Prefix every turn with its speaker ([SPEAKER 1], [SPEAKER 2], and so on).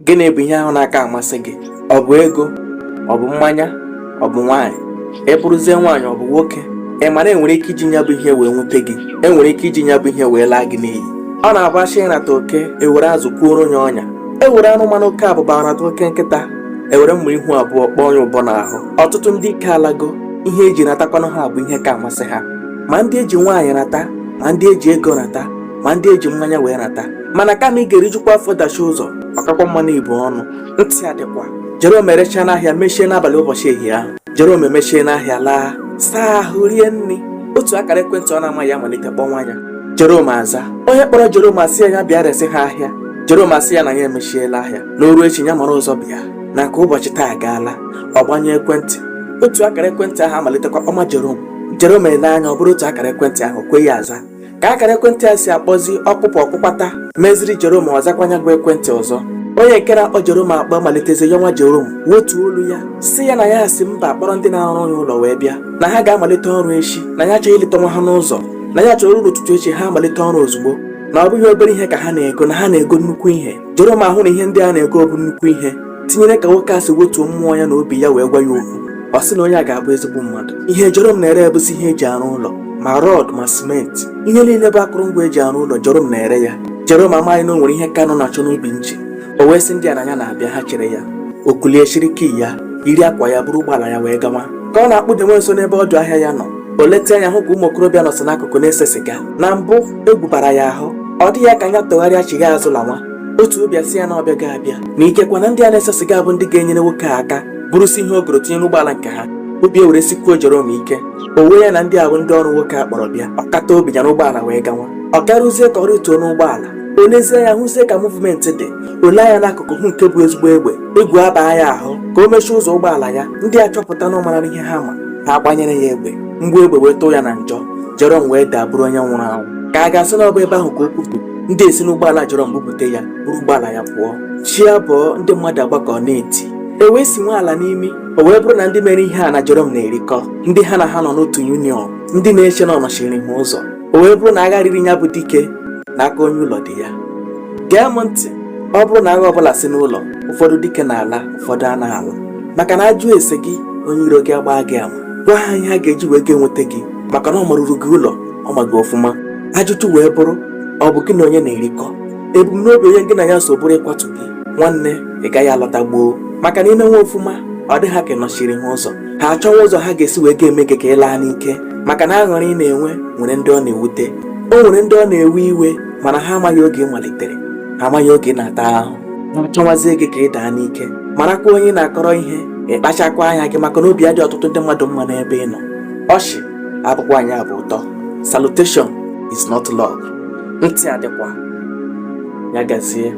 [SPEAKER 1] Gịnị bụ ihe ahụ na-aka amasị gị? Ọ bụ ego? Ọ bụ mmanya? Ọ bụ nwaanyị? Ị bụrụzie nwaanyị ọ bụ nwoke? Ị mara enwere ike iji nya bụ ihe wee nwute gị, enwere ike iji nya bụ ihe wee laa gị n'iyi. Ọ na-abụ achị ịnata oke ewere azụ kwuoro onye ọnya, ewere anụmanụ oke abụba nata oke nkịta, ewere mma ihu abụọ kpọọ onye ụbọ n'ahụ. Ọtụtụ ndị ike alago, ihe eji natakwanụ ha bụ ihe ka amasị ha, ma ndị eji nwaanyị nata, ma ndị eji ego nata, ma ndị eji mmanya wee nata. Mana kama ị ga-erijukwa afọ dachi ụzọ, ọkakwa mmanụ ibu ọnụ, ntị adịkwa. Jerome erechaa n'ahịa mechie n'abalị ụbọchị ehihie ahụ. Jerome mechie n'ahịa laa, saa ahụ, rie nri. Otu akara ekwentị ọ na-amaghị amalite kpọnwa ya. Jerome aza. Onye kpọrọ Jerome asị ya bịa resi ha ahịa. Jerome asị ya na ya emechiela ahịa. N'oru echi ya mara ụzọ bịa, na nke ụbọchị taa agaala. Ọ gbanye ekwentị. Otu akara ekwentị ahụ amalitekwa kpọma Jerome. Jerome ele anya, ọ bụrụ otu akara ekwentị ahụ, kwe ya aza. Ka akara ekwentị a si akpọzi ọkpụkpọ ọkpụkpata meziri Jerome ọzakwanya gwa ekwentị ọzọ. Onye nke na-akpọ Jerome akpọ malitezi ya nwa Jerome wotu olu ya si ya na ya asị mba kpọrọ ndị na-arụ ya ụlọ wee bịa, na ha ga-amalite ọrụ echi, na ya chọrọ ileta nwa ha n'ụzọ, na ya chọrọ ụlọ ụtụtụ echi ha amalite ọrụ ozugbo, na ọ bụghị obere ihe ka ha na-ego, na ha na-ego nnukwu ihe. Jerome ahụ na ihe ndị a na-ego bụ nnukwu ihe, tinyere ka nwoke a si wotuo mmụọ ya na obi ya wee gwa ya okwu. Ọ sị na onye a ga-abụ ezigbo mmadụ. Ihe Jerome na-ere ebụzi ihe eji arụ ụlọ, ma rọd ma simenti, ihe niile bụ akụrụngwa eji arụ ụlọ. Jerome na-ere ya. Jerome amaghị na o nwere ihe Kanu na-achọ n'ubi nchi. O wee sị ndị ananya na-abịa, ha chere ya. O kulie shiriki ya, yiri akwa ya, buru ụgbọala ya wee gawa. Ka ọ na-akpụ Denwe nso n'ebe ọdụ ahịa ya nọ, o leta anya hụ ka ụmụ okorobịa nọsị n'akụkụ na-ese siga. Na mbụ egwubara ya ahụ, ọ dịghị ya ka ya tụgharịa chigha azụ lawa. Otu obi asị ya na ọbịa ga-abịa, na ikekwa na ndị a na-ese siga bụ ndị ga-enyere nwoke a aka bụrụsi ihe ogoro tinye n'ụgbọala nke ha. Obi ewere sikwuo Jerome ike, o wee ya na ndị a bụ ndị ọrụ nwoke a kpọrọ bịa. Ọ kata obi ya n'ụgbọala wee gawa. Ọ garụzie ka ọ rituo n'ụgbọala, o lezie ya hụzie ka muvmenti dị, ole anya n'akụkụ hụ nke bụ ezigbo egbe. Egwu abaa ya ahụ ka o mechie ụzọ ụgbọala ya. Ndị a chọpụta na ọ mara ihe ha ma, ha gbanyere ya egbe. Mgbe egbe wee tụọ ya na njọ, Jerome wee daa bụrụ onye nwụrụ anwụ. Ka a ga-asị na ọ bụ ebe ahụ ka o kwupụ. Ndị esi n'ụgbọala Jerome bupute ya, buru ụgbọala ya pụọ. Chi abụọ ndị mmadụ agbakọ na-eti. E wee si nwe ala n'imi. O wee bụrụ na ndị mere ihe a na Jerome na-erikọ, ndị ha na ha nọ n'otu union, ndị na-eche na ọ nọchiri ha ụzọ. O wee bụrụ na agha riri ya bụ dike n'aka onye ụlọ dị ya. Gee m ntị, ọ bụrụ na agha ọbụla si n'ụlọ, ụfọdụ dike na-ala, ụfọdụ anaghị ala. Maka na ajụ ese gị, onye iro gị agbaa gị ama. Gwa ha ihe ha ga-eji wee ga-enweta gị, maka na ọ marụrụ gị ụlọ, ọ ma gị ọfụma. Ajụjụ wee bụrụ, ọ bụ gị na onye na-erikọ? Ebumnobi onye gị na ya so bụrụ ịkwatu gị, nwanne ị gaghị alọta gboo. Maka na ime nwe ọfụma, ọ dị ha ka nọchiri ha ụzọ. Ha achọwa ụzọ ha ga-esi wee ga-eme gị ka ị laa n'ike. Maka na aṅụrị ị na-enwe nwere ndị ọ na-ewute, o nwere ndị ọ na-ewe iwe, mana ha amaghị oge ị malitere, ha amaghị oge ị na-ata ahụ. Ha achọwazie gị ka ị daa n'ike. Marakwa onye na-akọrọ ihe, ịkpachakwa anya gị, maka na obi adị ọtụtụ ndị mmadụ mma n'ebe ị nọ. Ọchị abụkwa anyị abụ ụtọ. Salutation is not love. Ntị adịkwa. Ya gazie.